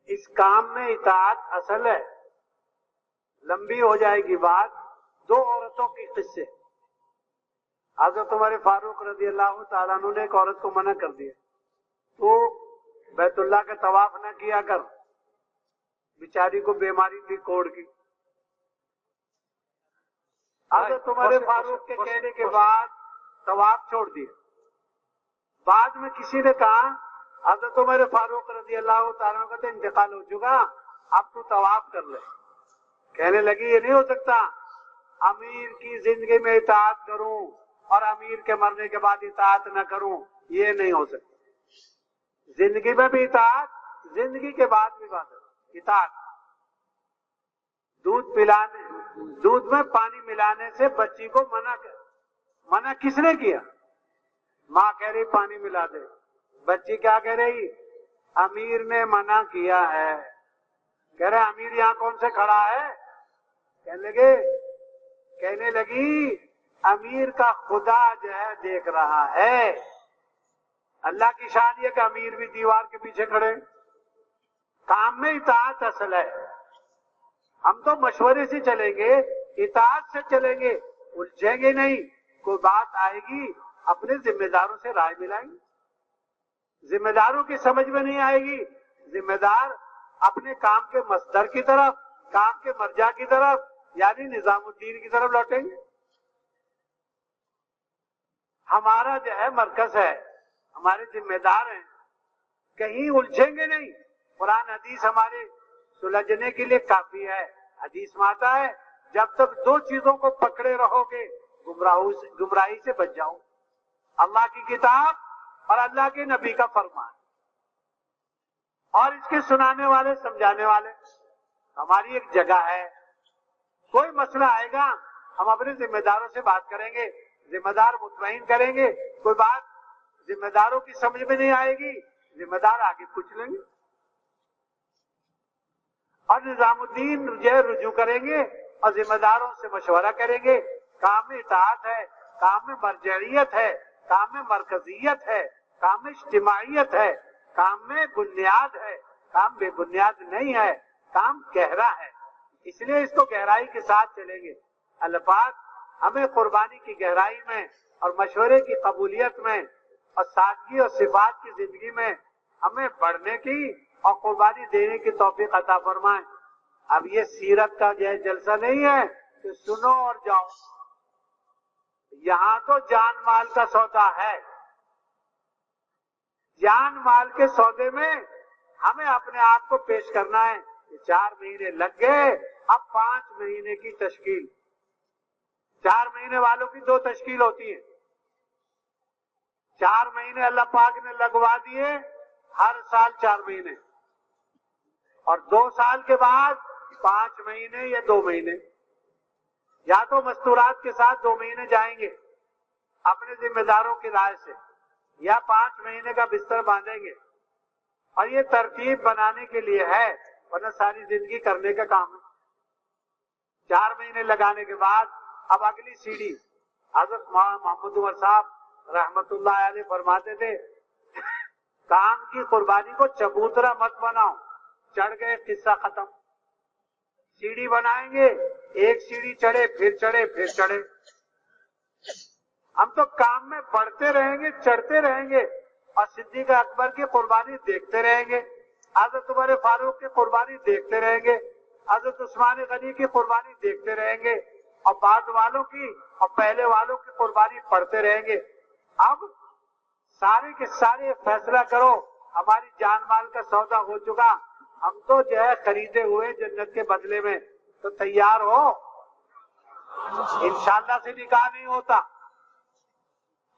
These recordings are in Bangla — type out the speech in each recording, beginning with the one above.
اس کام میں اطاعت اصل ہے. لمبی ہو جائے گی بات. دو عورتوں کی قصے. حضرت عمر فاروق رضی اللہ تعالیٰ عنہ نے ایک عورت کو منع کر دیا, تو بیت اللہ کا طواف نہ کیا کر. بیچاری کو بیماری تھی کوڑ کی. حضرت عمر فاروق کے کہنے کے بعد طواف چھوڑ دیا. بعد میں کسی نے کہا حضرت عمر فاروق رضی اللہ تعالیٰ عنہ کا تو انتقال ہو چکا, اب تو طواف کر لے. کہنے لگی یہ نہیں ہو سکتا, امیر کی زندگی میں اطاعت کروں اور امیر کے مرنے کے بعد اطاعت نہ کروں, یہ نہیں ہو سکتا. زندگی میں بھی اطاعت, زندگی کے بعد بھی اطاعت. دودھ میں پانی ملانے سے بچی کو منع کس نے کیا؟ ماں کہہ رہی پانی ملا دے, بچی کیا کہہ رہی؟ امیر نے منع کیا ہے. کہہ رہے امیر یہاں کون سے کھڑا ہے؟ کہنے لگی امیر کا خدا جو ہے دیکھ رہا ہے. اللہ کی شان یہ کہ امیر بھی دیوار کے پیچھے کھڑے. کام میں اطاعت اصل ہے. ہم تو مشورے سے چلیں گے, اطاعت سے چلیں گے, الجھیں گے نہیں. کوئی بات آئے گی اپنے ذمہ داروں سے رائے ملائیں گے. ذمہ داروں کی سمجھ میں نہیں آئے گی, ذمہ دار اپنے کام کے مصدر کی طرف, کام کے مرجع کی طرف, یعنی نظام الدین کی طرف لوٹیں گے. ہمارا جو ہے مرکز ہے, ہمارے ذمہ دار ہیں, کہیں الجھیں گے نہیں. قرآن حدیث ہمارے سلجھنے کے لیے کافی ہے. حدیث میں آتا ہے جب تک دو چیزوں کو پکڑے رہو گے گمراہی سے بچ جاؤ. اللہ کی کتاب اور اللہ کے نبی کا فرمان, اور اس کے سنانے والے سمجھانے والے. ہماری ایک جگہ ہے, کوئی مسئلہ آئے گا ہم اپنے ذمہ داروں سے بات کریں گے, ذمہ دار مطمئن کریں گے. کوئی بات ذمہ داروں کی سمجھ میں نہیں آئے گی, ذمہ دار آگے پوچھ لیں گے اور نظام الدین رجوع کریں گے اور ذمہ داروں سے مشورہ کریں گے. کام میں اطاعت ہے, کام میں مرجعیت ہے, کام میں مرکزیت ہے, کام میں اجتماعیت ہے, کام میں بنیاد ہے, کام بے بنیاد نہیں ہے, کام گہرا ہے. اس لیے اس کو گہرائی کے ساتھ چلیں گے. اللہ پاک ہمیں قربانی کی گہرائی میں اور مشورے کی قبولیت میں اور سادگی اور صفات کی زندگی میں ہمیں بڑھنے کی اور قربانی دینے کی توفیق عطا فرمائیں. اب یہ سیرت کا جو ہے جلسہ نہیں ہے کہ سنو اور جاؤ. یہاں تو جان مال کا سودا ہے. جان مال کے سودے میں ہمیں اپنے آپ کو پیش کرنا ہے. 4 مہینے لگ گئے, اب 5 مہینے کی تشکیل. 4 مہینے والوں کی 2 تشکیل ہوتی ہے. 4 مہینے اللہ پاک نے لگوا دیے, ہر سال 4 مہینے, اور 2 سال کے بعد 5 مہینے یا 2 مہینے. یا تو مستورات کے ساتھ 2 مہینے جائیں گے اپنے ذمہ داروں کی رائے سے, یا 5 مہینے کا بستر باندھیں گے. اور یہ ترتیب بنانے کے لیے ہے, ورنہ ساری زندگی کرنے کا کام ہے. 4 مہینے لگانے کے بعد اب اگلی سیڑھی. حضرت محمد عمر صاحب رحمت اللہ علیہ فرماتے تھے کام کی قربانی کو چبوترا مت بناؤ, چڑھ گئے قصہ ختم. سیڑھی بنائیں گے, ایک سیڑھی چڑھے پھر چڑھے پھر چڑھے. ہم تو کام میں بڑھتے رہیں گے, چڑھتے رہیں گے, اور صدیق اکبر کی قربانی دیکھتے رہیں گے, حضرت عمر فاروق کی قربانی دیکھتے رہیں گے, حضرت عثمان غنی کی قربانی دیکھتے رہیں گے, اور بعد والوں کی اور پہلے والوں کی قربانی پڑھتے رہیں گے. اب سارے کے سارے فیصلہ کرو, ہماری جان مال کا سودا ہو چکا, ہم تو جو ہے خریدے ہوئے جنت کے بدلے میں. تو تیار ہو, انشاءاللہ سے نکاح نہیں ہوتا.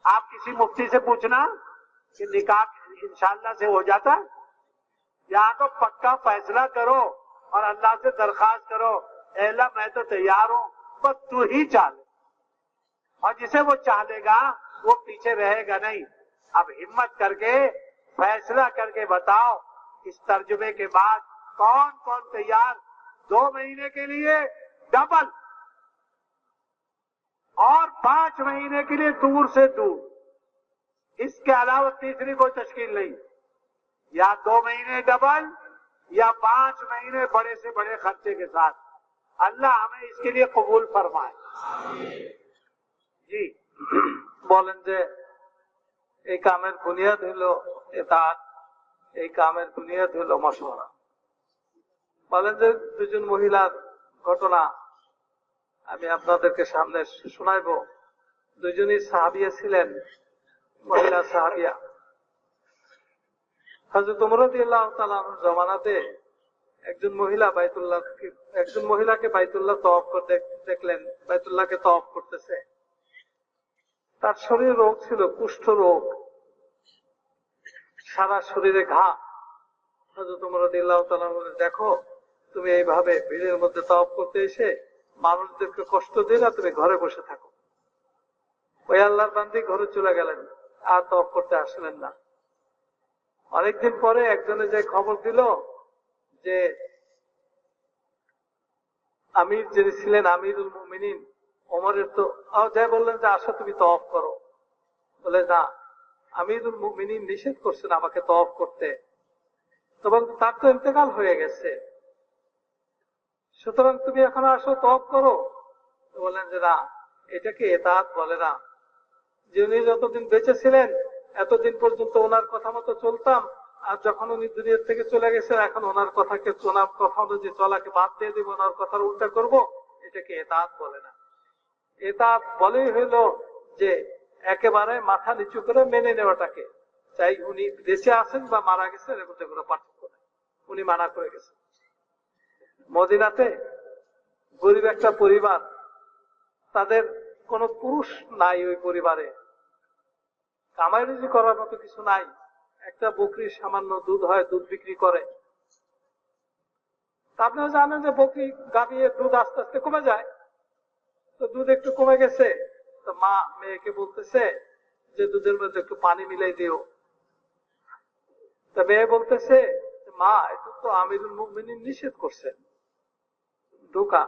آپ کسی مفتی سے پوچھنا کہ نکاح انشاءاللہ سے ہو جاتا. یہاں تو پکا فیصلہ کرو اور اللہ سے درخواست کرو, اے اللہ میں تو تیار ہوں, بس تو ہی چاہ لے. اور جسے وہ چاہ لے گا وہ پیچھے رہے گا نہیں. اب ہمت کر کے فیصلہ کر کے بتاؤ, اس ترجمے کے بعد کون کون تیار 2 مہینے کے لیے ڈبل, اور 5 مہینے کے لیے دور سے دور. اس کے علاوہ تیسری کوئی تشکیل نہیں. یا 2 مہینے ڈبل या 5 महीने बड़े से बड़े खर्चे के साथ। अल्लाह हमें इसके लिए कबूल फरमाए। जी বলেন যে এই কামের বুনিয়াদ হলো ইতাআত, এই কামের বুনিয়াদ হলো মশওয়ারা। বলেন যে দুজন মহিলার ঘটনা আমি আপনাদেরকে সামনে শোনাইব। দুজনই সাহাবিয়া ছিলেন, মহিলা সাহাবিয়া। হযরত ওমর রাদিয়াল্লাহু তাআলা আনহুর জামানাতে একজন মহিলাকে বাইতুল্লাহ তওয়াফ করতে দেখলেন, বাইতুল্লাহকে তওয়াফ করতেছে। তার শরীরে রোগ ছিল, কুষ্ঠ রোগ, সারা শরীরে ঘা। হযরত ওমর রাদিয়াল্লাহু তাআলা বললেন, দেখো তুমি এইভাবে ভিড়ের মধ্যে তওয়াফ করতে এসে মানুষদেরকে কষ্ট দিয়ে না, তুমি ঘরে বসে থাকো। ওই আল্লাহর বান্দী ঘরে চলে গেলেন, আর তওয়াফ করতে আসলেন না। অনেকদিন পরে একজনে যে খবর দিল যে আমির যিনি ছিলেন আমিরুল মুমিনিন ওমরের, তো যাই বললেন যে আসো তুমি তওয়াফ করো। বলে না, আমিরুল মুমিনিন নিষেধ করছেন আমাকে তওয়াফ করতে। তো বলতে তার তো ইন্তেকাল হয়ে গেছে, সুতরাং তুমি এখন আসো তওয়াফ করো। তো বললেন যে না, এটাকে ইতাআত বলে না। যিনি যতদিন বেঁচে ছিলেন এতদিন পর্যন্ত ওনার কথা মতো চলতাম, আর যখন উনি দুনিয়ার থেকে চলে গেছেন এখন ওনার কথা অনুযায়ী চলাকে বাদ দিয়ে দিব, ওনার কথার উল্টা করব, এটাকে ইতাআত বলে না। ইতাআত বলেই হইল যে একেবারে মাথা নিচু করে মেনে নেওয়াটাকে, চাই উনি বেঁচে আছেন বা মারা গেছেন, এর মধ্যে কোনো পার্থক্য নেই। উনি মানা করে গেছেন। মদিনাতে গরিব একটা পরিবার, তাদের কোনো পুরুষ নাই, ওই পরিবারে কামাই রুজি করার মতো কিছু নাই। একটা বকরির সামান্য দুধ হয়, দুধ বিক্রি করে। আপনারা জানেন যে বকরি গাভিয়ে দুধ আস্তে আস্তে কমে যায়। তো দুধ একটু কমে গেছে, তো মা মেয়েকে বলতেছে যে দুধের মধ্যে একটু পানি মিলাই দিও। তা মেয়ে বলতেছে, মা এটা তো আমিরুল মুমিনিন নিষেধ করছেন, ঢোকা।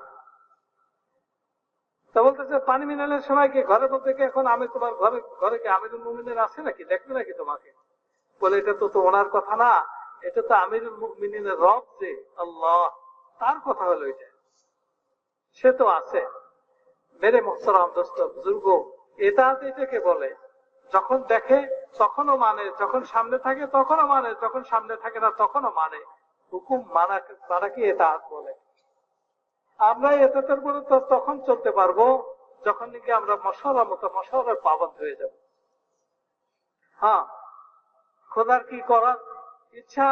তা বলতেছে পানি মিলানোর সময় কি ঘরের মধ্যে কি এখন আমি তোমার ঘরে কি আমিরুল মুমিনিন আছে নাকি, দেখবে নাকি তোমাকে? বলে এটা তো ওনার কথা না, এটা তো আমিরুল মুমিনিনের রব যে আল্লাহ, তার কথা হলো এটা, সে তো আছে। মেরে মোহতারাম দোস্ত বুজুর্গ, ইতাআত এটাকে বলে যখন দেখে তখনও মানে, যখন সামনে থাকে তখনও মানে, যখন সামনে থাকে না তখনও মানে। হুকুম মানাকে ইতাআত বলে। আমরা ইতাআতের উপরে তখন চলতে পারবো যখন নাকি আমরা মশওয়ারার পাবন্দ হয়ে যাব। হ্যাঁ, খোদার কি করার ইচ্ছা,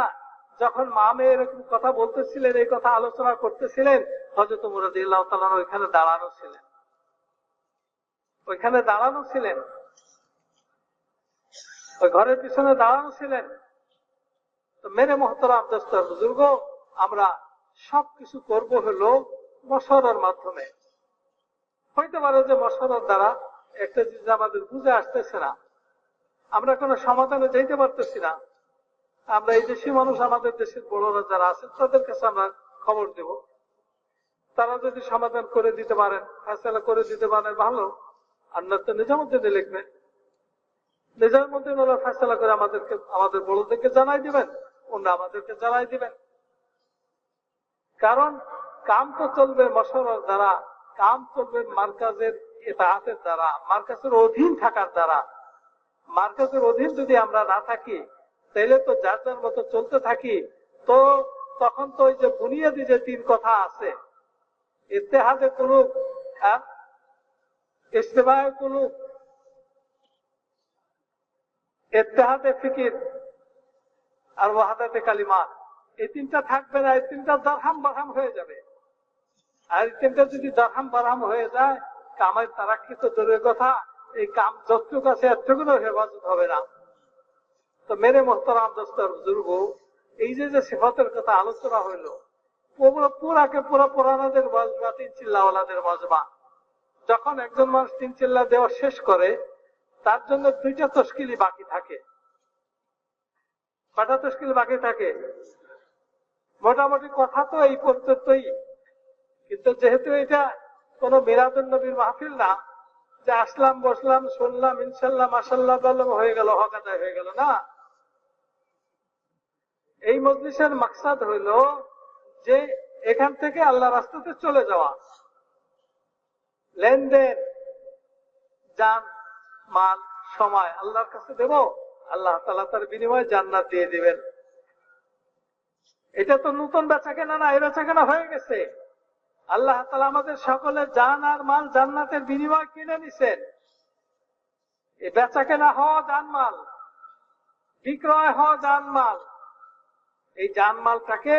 যখন মা মেয়ে এরকম কথা বলতেছিলেন, এই কথা আলোচনা করতেছিলেন, হযরত ওমর রাদিয়াল্লাহু তাআলা ওইখানে দাঁড়ানো ছিলেন, ওই ঘরের পিছনে দাঁড়ানো ছিলেন। তো মেরে মোহতারাম দোস্ত বুজুর্গ, আমরা সবকিছু করব হলো মশওয়ারার মাধ্যমে। হইতে পারে যে মশওয়ারার দ্বারা একটা জিনিস আমাদের বুঝে আসতেছে না, আমরা কোনো সমাধানে যাইতে পারতেছি না, আমরা এই দেশি মানুষ, আমাদের দেশের বড়রা যারা আছেন তাদের কাছে আমরা খবর দেব। তারা যদি সমাধান করে দিতে পারেন, ফয়সালা করে দিতে পারেন, ভালো। আর না তো নিজের মধ্যে লিখবেন, নিজের মধ্যে ওরা ফয়সালা করে আমাদের বড়দেরকে জানাই দিবেন, ওরা আমাদেরকে জানাই দিবেন। কারণ কাম তো চলবে মশওয়ারার দ্বারা, কাম চলবে মার্কাজের ইতাআতের দ্বারা, মার্কাজের অধীন থাকার দ্বারা। মার্কাজের অধীন যদি আমরা না থাকি, তাহলে তো যার যার মতো চলতে থাকি, তো তখন তো ওই যে বুনিয়াদি যে 3 কথা আছে, ইত্তেহাদে কুলুব, ইজতিমায়ে কুলুব, ইত্তেহাদে ফিকির আর ওয়াহাদাতে কালিমাত, এই 3টা থাকবে না। এই 3টা দারহাম বারহাম হয়ে যাবে। আর এই 3টা যদি দারহাম বারহাম হয়ে যায়, কামের তারাক্কি তো দূরের কথা, এই কাম যতটুকু আছে এতটুকুনো হেফাজত হবে না। তো মেরে মোহতারাম দোস্তর বুজুর্গ, এই যে সিফাতের কথা আলোচনা হইল, পুরা পুরানাদের মজমা, 3 চিল্লাওয়ালাদের মজমা। যখন একজন মানুষ 3 চিল্লা দেওয়া শেষ করে, তার জন্য 2টা তশকিলি বাকি থাকে। কটা তশকিল বাকি থাকে? মোটামুটি কথা তো এই পর্যন্তই। কিন্তু যেহেতু এটা কোন মিলাদুন নবীর মাহফিল না, যে আসলাম, বসলাম, শুনলাম, ইনশাল্লাহ, মাশাল্লাহ বললাম, হয়ে গেল, হক আদায় হয়ে গেল, না। এই মজলিসের মাকসাদ হইল যে এখান থেকে আল্লাহ রাস্তাতে চলে যাওয়া, লেনদেন, জান মাল সময় আল্লাহর কাছে দেব, আল্লাহ তাআলা তার বিনিময়ে জান্নাত দিয়ে দিবেন। এটা তো নতুন বেচা কেনা না, এই বেচা কেনা হয়ে গেছে। আল্লাহ তাআলা আমাদের সকলের জান আর মাল জান্নাতের বিনিময়ে কিনে নিছেন। এই বেচা কেনা হওয়া জানমাল, বিক্রয় হওয়া জানমাল, এই জানমালটাকে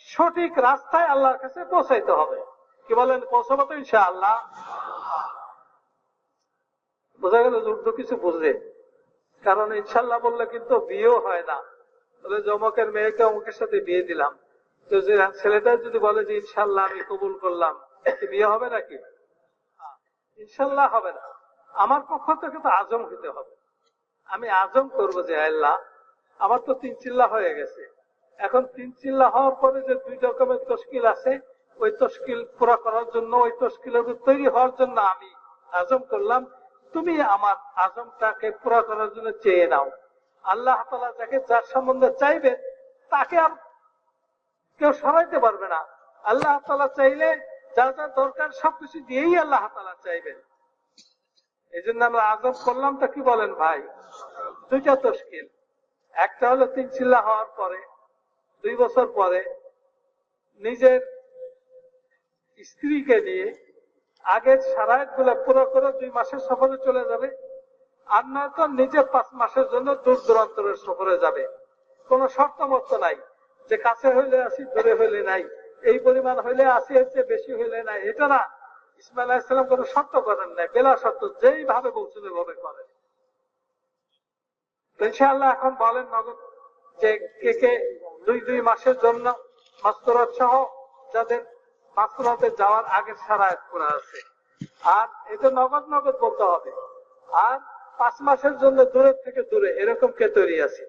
সঠিক রাস্তায় আল্লাহর কাছে পৌঁছাইতে হবে। কি বলেন, পৌঁছাবো তো ইনশাআল্লাহ? বোঝা গেল যুদ্ধ কিছু বুঝে, কারণ ইনশাল্লাহ বললে কিন্তু বিয়েও হয় না। বলে যে অমুকের মেয়েকে অমুকের সাথে বিয়ে দিলাম, তো যে ছেলেটা যদি বলে যে ইনশাল্লাহ আমি কবুল করলাম, বিয়ে হবে নাকি? ইনশাল্লাহ হবে না। আমার পক্ষ থেকে তো আজম হইতে হবে। আমি আজম করবো যে আল্লাহ আমার তো 3 চিল্লা হয়ে গেছে, এখন 3 চিল্লা হওয়ার পরে যে 2 রকমের তশকিল আছে, ওই তশকিল পুরা করার জন্য, ওই তশকিলের তৈরি হওয়ার জন্য আমি আজম করলাম, তুমি আমার আজমটাকে পুরা করার জন্য চেয়ে নাও। আল্লাহ তাআলা যাকে যার সম্বন্ধে চাইবেন তাকে আর কেউ সরাইতে পারবে না। আল্লাহ তাআলা চাইলে যা যা দরকার সবকিছু দিয়েই আল্লাহ তাআলা চাইবেন। এই জন্য আমরা আজম করলাম। তা কি বলেন ভাই? 2টা তশকিল। একটা হলো 3 চিল্লা হওয়ার পরে 2 বছর পরে নিজের স্ত্রীকে নিয়ে আগের সারায়াত গুলা পুরো করে 2 মাসের সফরে চলে যাবে, আর নয়তো নিজে 5 মাসের জন্য দূর দূরান্তরের সফরে যাবে। কোন শর্ত মত নাই যে কাছে হইলে আসি, দূরে হইলে নাই, এই পরিমাণ হইলে আসি, এর চেয়ে বেশি হইলে নাই, এটা না। ইসমাইল আলাইহিস সালাম কোন শর্ত করেন নাই, বেলা শর্ত, যেই ভাবে বলছেন ওইভাবে করেন। ইনশাআল্লাহ এখন বলেন নগদ যে কে কে 2 মাসের জন্য মাসতুরাত সহ যাদের মাসতুরাতে যাওয়ার আগের সারায়াত করা আছে, আর এটা নগদ নগদ বলতে হবে। আর 5 মাসের জন্য দূরের থেকে দূরে, এরকম কে তৈরি আছে?